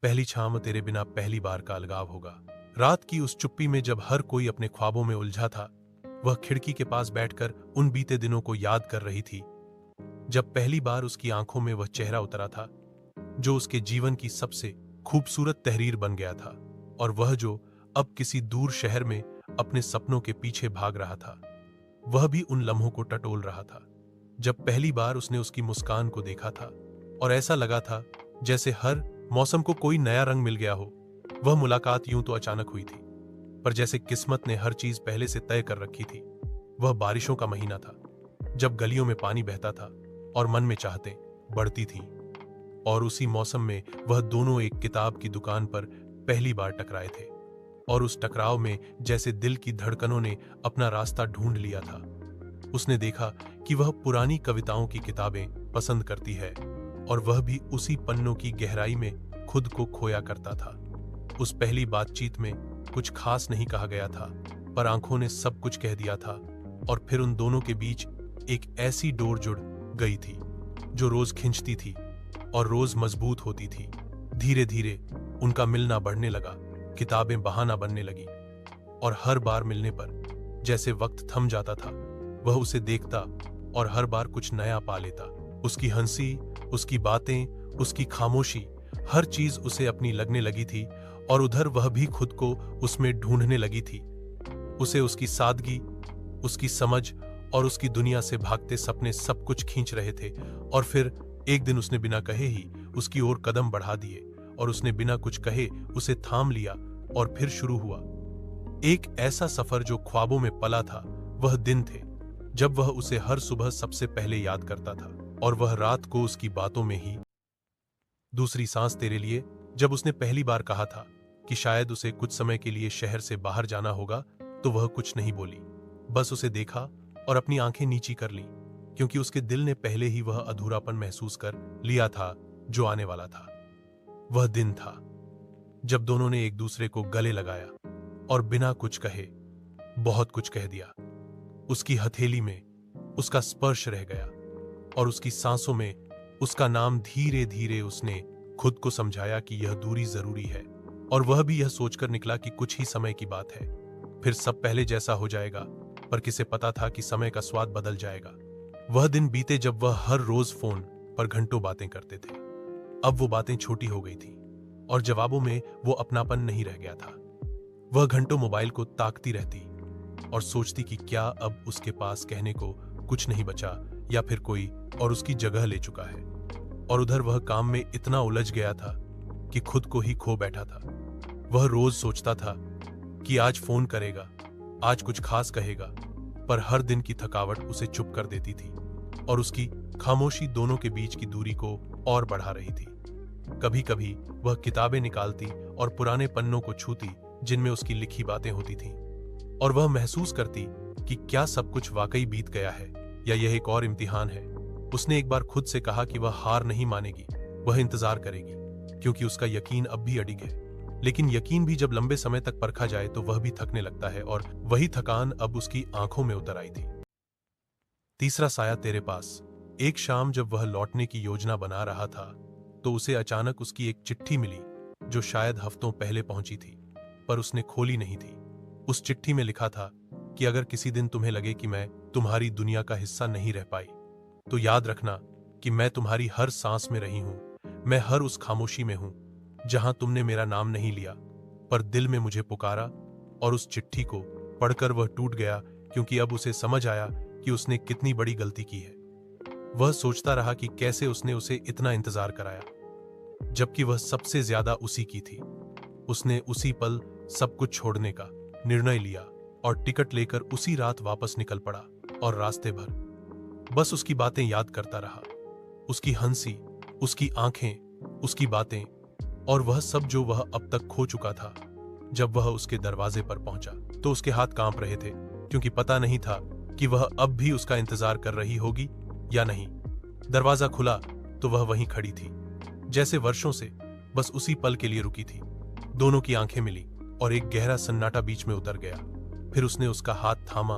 पहली शाम तेरे बिना पहली बार का अलगाव होगा। रात की उस चुप्पी में जब हर कोई अपने ख्वाबों में उलझा था, वह खिड़की के पास बैठकर उन बीते दिनों को याद कर रही थी, जब पहली बार उसकी आंखों में वह चेहरा उतरा था जो उसके जीवन की सबसे खूबसूरत तहरीर बन गया था, और वह जो अब किसी दूर शहर में अपने सपनों के पीछे भाग रहा था। वह भी उन लम्हों को टटोल रहा था जब पहली बार उसने उसकी मुस्कान को देखा था, और ऐसा लगा था जैसे हर मौसम को कोई नया रंग मिल गया हो। वह मुलाकात यूं तो अचानक हुई थी, पर जैसे किस्मत ने हर चीज पहले से तय कर रखी थी। वह बारिशों का महीना था, जब गलियों में पानी बहता था और मन में चाहतें बढ़ती थीं। और उसी मौसम में वह दोनों एक किताब की दुकान पर पहली बार टकराए थे, और उस टकराव में जैसे दिल की धड़कनों ने अपना रास्ता ढूंढ लिया था। उसने देखा कि वह पुरानी कविताओं की किताबें पसंद करती है, और वह भी उसी पन्नों की गहराई में खुद को खोया करता था। उस पहली बातचीत में कुछ खास नहीं कहा गया था, पर आंखों ने सब कुछ कह दिया था। और फिर उन दोनों के बीच एक ऐसी डोर जुड़ गई थी जो रोज खिंचती थी और रोज मजबूत होती थी। धीरे धीरे उनका मिलना बढ़ने लगा, किताबें बहाना बनने लगी, और हर बार मिलने पर जैसे वक्त थम जाता था। वह उसे देखता और हर बार कुछ नया पा लेता। उसकी हंसी, उसकी बातें, उसकी खामोशी, हर चीज उसे अपनी लगने लगी थी, और उधर वह भी खुद को उसमें ढूंढने लगी थी। उसे उसकी सादगी, उसकी समझ और उसकी दुनिया से भागते सपने सब कुछ खींच रहे थे। और फिर एक दिन उसने बिना कहे ही उसकी ओर कदम बढ़ा दिए, और उसने बिना कुछ कहे उसे थाम लिया, और फिर शुरू हुआ एक ऐसा सफर जो ख्वाबों में पला था। वह दिन थे जब वह उसे हर सुबह सबसे पहले याद करता था, और वह रात को उसकी बातों में ही दूसरी सांस तेरे लिए, जब उसने पहली बार कहा था कि शायद उसे कुछ समय के लिए शहर से बाहर जाना होगा, तो वह कुछ नहीं बोली, बस उसे देखा और अपनी आंखें नीची कर ली, क्योंकि उसके दिल ने पहले ही वह अधूरापन महसूस कर लिया था जो आने वाला था। वह दिन था जब दोनों ने एक दूसरे को गले लगाया और बिना कुछ कहे बहुत कुछ कह दिया। उसकी हथेली में उसका स्पर्श रह गया, और उसकी सांसों में उसका नाम। धीरे धीरे उसने खुद को समझाया कि यह दूरी जरूरी है, और वह भी यह सोचकर निकला कि कुछ ही समय की बात है, फिर सब पहले जैसा हो जाएगा। पर किसे पता था कि समय का स्वाद बदल जाएगा। वह दिन बीते जब वह हर रोज फोन पर घंटों बातें करते थे। अब वो बातें छोटी हो गई थी, और जवाबों में वो अपनापन नहीं रह गया था। वह घंटों मोबाइल को ताकती रहती और सोचती कि क्या अब उसके पास कहने को कुछ नहीं बचा, या फिर कोई और उसकी जगह ले चुका है। और उधर वह काम में इतना उलझ गया था कि खुद को ही खो बैठा था। वह रोज सोचता था कि आज फोन करेगा, आज कुछ खास कहेगा, पर हर दिन की थकावट उसे चुप कर देती थी, और उसकी खामोशी दोनों के बीच की दूरी को और बढ़ा रही थी। कभी कभी वह किताबें निकालती और पुराने पन्नों को छूती जिनमें उसकी लिखी बातें होती थीं, और वह महसूस करती कि क्या सब कुछ वाकई बीत गया है, या यह एक और इम्तिहान है। उसने एक बार खुद से कहा कि वह हार नहीं मानेगी, वह इंतजार करेगी, क्योंकि उसका यकीन अब भी अडिग है। लेकिन यकीन भी जब लंबे समय तक परखा जाए तो वह भी थकने लगता है, और वही थकान अब उसकी आंखों में उतर आई थी। तीसरा साया तेरे पास। एक शाम जब वह लौटने की योजना बना रहा था, तो उसे अचानक उसकी एक चिट्ठी मिली जो शायद हफ्तों पहले पहुंची थी, पर उसने खोली नहीं थी। उस चिट्ठी में लिखा था कि अगर किसी दिन तुम्हें लगे कि मैं तुम्हारी दुनिया का हिस्सा नहीं रह पाई, तो याद रखना कि मैं तुम्हारी हर सांस में रही हूं, मैं हर उस खामोशी में हूं जहां तुमने मेरा नाम नहीं लिया, पर दिल में मुझे पुकारा। और उस चिट्ठी को पढ़कर वह टूट गया, क्योंकि अब उसे समझ आया कि उसने कितनी बड़ी गलती की है। वह सोचता रहा कि कैसे उसने उसे इतना इंतजार कराया, जबकि वह सबसे ज्यादा उसी की थी। उसने उसी पल सब कुछ छोड़ने का निर्णय लिया और टिकट लेकर उसी रात वापस निकल पड़ा, और रास्ते भर बस उसकी बातें याद करता रहा। उसकी हंसी, उसकी आंखें, उसकी बातें, और वह सब जो वह अब तक खो चुका था। जब वह उसके दरवाजे पर पहुंचा तो उसके हाथ कांप रहे थे, क्योंकि पता नहीं था कि वह अब भी उसका इंतजार कर रही होगी या नहीं। दरवाजा खुला तो वह वहीं खड़ी थी, जैसे वर्षों से बस उसी पल के लिए रुकी थी। दोनों की आंखें मिली और एक गहरा सन्नाटा बीच में उतर गया। फिर उसने उसका हाथ थामा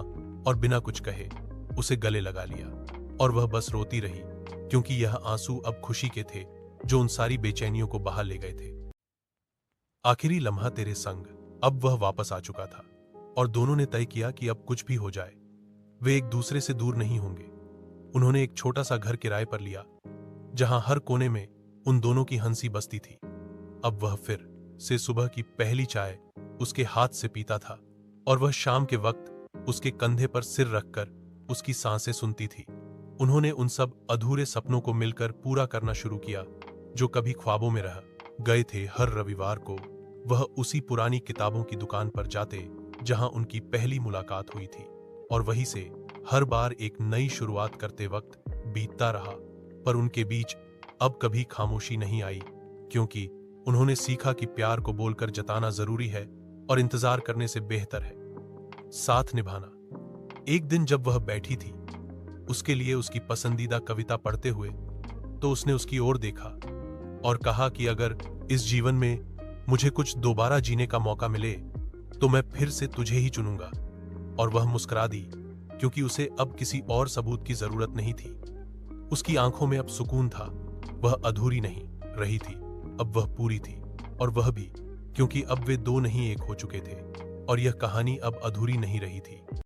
और बिना कुछ कहे उसे गले लगा लिया, और वह बस रोती रही, क्योंकि यह आंसू अब खुशी के थे जो उन सारी बेचैनियों को बहा ले गए थे। आखिरी लम्हा तेरे संग। अब वह वापस आ चुका था और दोनों ने तय किया कि अब कुछ भी हो जाए वे एक दूसरे से दूर नहीं होंगे। उन्होंने एक छोटा सा घर किराए पर लिया जहां हर कोने में उन दोनों की हंसी बसती थी। अब वह फिर से सुबह की पहली चाय उसके हाथ से पीता था और वह शाम के वक्त उसके कंधे पर सिर रखकर उसकी सांसें सुनती थी। उन्होंने उन सब अधूरे सपनों को मिलकर पूरा करना शुरू किया जो कभी ख्वाबों में रह गए थे। हर रविवार को वह उसी पुरानी किताबों की दुकान पर जाते जहां उनकी पहली मुलाकात हुई थी और वहीं से हर बार एक नई शुरुआत करते वक्त बीतता रहा। पर उनके बीच अब कभी खामोशी नहीं आई क्योंकि उन्होंने सीखा कि प्यार को बोलकर जताना जरूरी है और इंतजार करने से बेहतर है साथ निभाना। एक दिन जब वह बैठी थी उसके लिए उसकी पसंदीदा कविता पढ़ते हुए तो उसने उसकी ओर देखा और कहा कि अगर इस जीवन में मुझे कुछ दोबारा जीने का मौका मिले तो मैं फिर से तुझे ही चुनूंगा। और वह मुस्कुरा दी क्योंकि उसे अब किसी और सबूत की जरूरत नहीं थी। उसकी आंखों में अब सुकून था। वह अधूरी नहीं रही थी, अब वह पूरी थी। और वह भी क्योंकि अब वे दो नहीं एक हो चुके थे और यह कहानी अब अधूरी नहीं रही थी।